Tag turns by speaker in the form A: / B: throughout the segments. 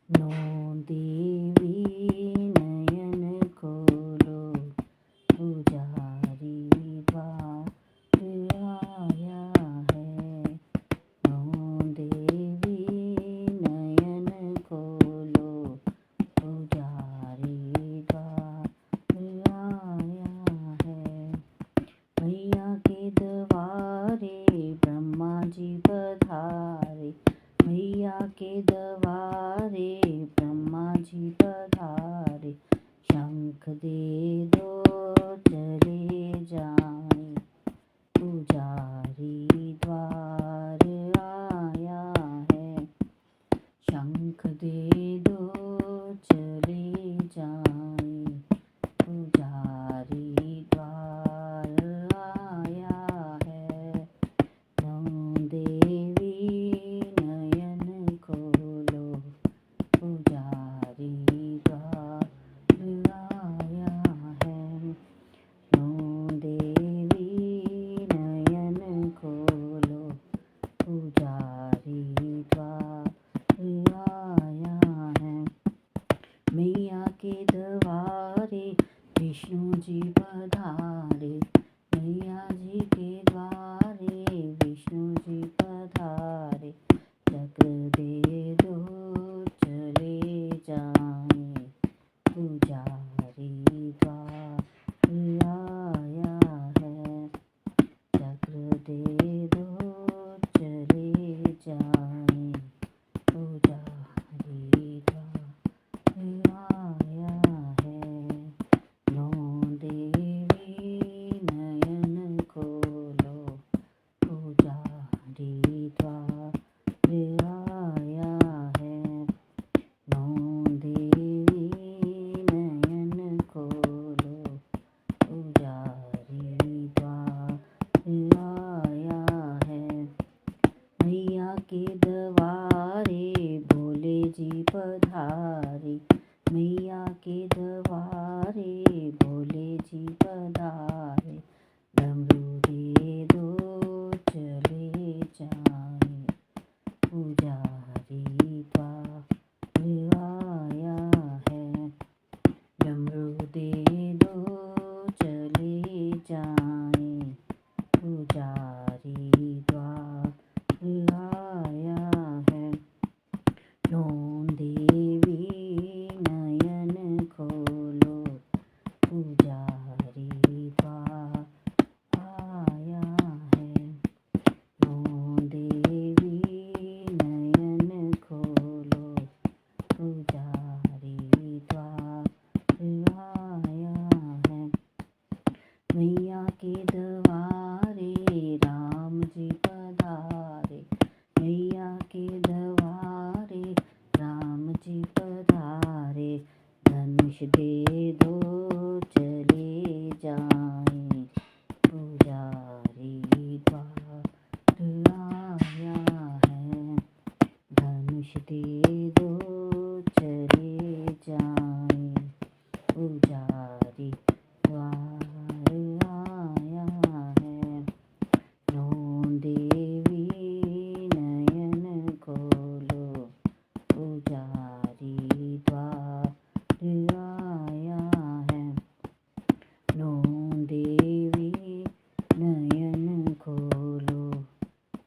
A: No देवी नयन खोलो, पुजारी द्वार आया है। नो देवी नयन खोलो, पुजारी द्वार आया है। मैया के द्वारे ब्रह्मा जी पधारे, मैया के द्वारे ब्रह्मा जी पधारे। शंख दे दो चले जाएं, पुजारी द्वार आया है। शंख दे दो चले जाएं, पुजारी द्वार आया है। नो देवी नयन खोलो, पुजारी द्वार आया है। नो देवी नयन खोलो, पुजारी द्वार आया है। मैया के द्वारे विष्णु जी पधारे, मैया जी के द्वारे विष्णु जी पधारे। चक्र दे दो चले जाएं, पुजारी द्वार आया है। चक्र दे दो चले जाएं, पुजारी द्वार आया है। नो देवी नयन खोलो, पुजारी द्वार आया है। नो देवी नयन खोलो, पुजारी द्वार आया है। मैया के द्वारे भोले जी पधारे, मैया के द्वारे भोले जी पधारे। डमरू दे दो चले जाएं, पुजारी द्वार आया है। डमरू दे दो चले जाएं, पुजारी द्वार आया है। नो देवी नयन खोलो, पुजारी द्वार आया है। नो देवी नयन खोलो, पुजारी द्वार आया है। मैया के द्वारे राम जी पधारे, मैया के द्वारे राम जी पधारे। धनुष दे दो चले जाएं, पुजारी द्वार आया है। धनुष दे दो चले जाएं, पुजारी द्वार आया है। नो देवी नयन खोलो, पुजारी द्वार आया है। नो देवी नयन खोलो,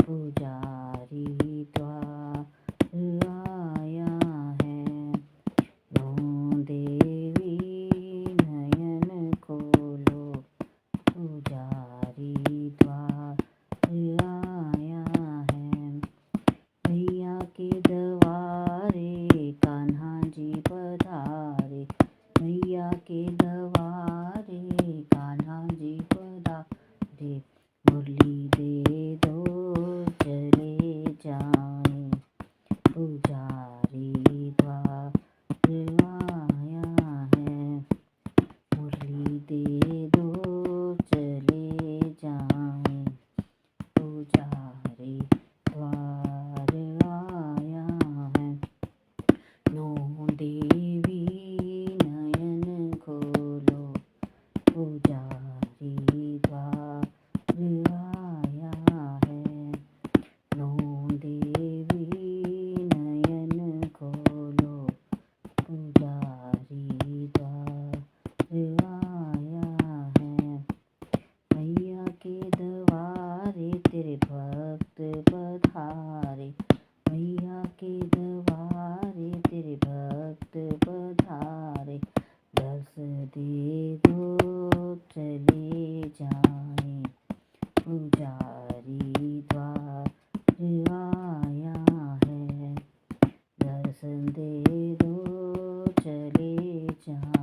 A: पुजारी द्वार आया है। नो देवी नयन खोलो, पुजारी द्वार आया है। मैया के द्वारे कान्हा जी पधारे, मैया के द्वारे कान्हा जी पधारे। मुरली दे दो चले जाएं, पुजारी द्वार आया है। मुरली दे दो चले जाएं, पुजारी द्वार आया है। नो देवी नयन खोलो, पुजारी द्वार आया है। नो देवी नयन दे दो चले जा।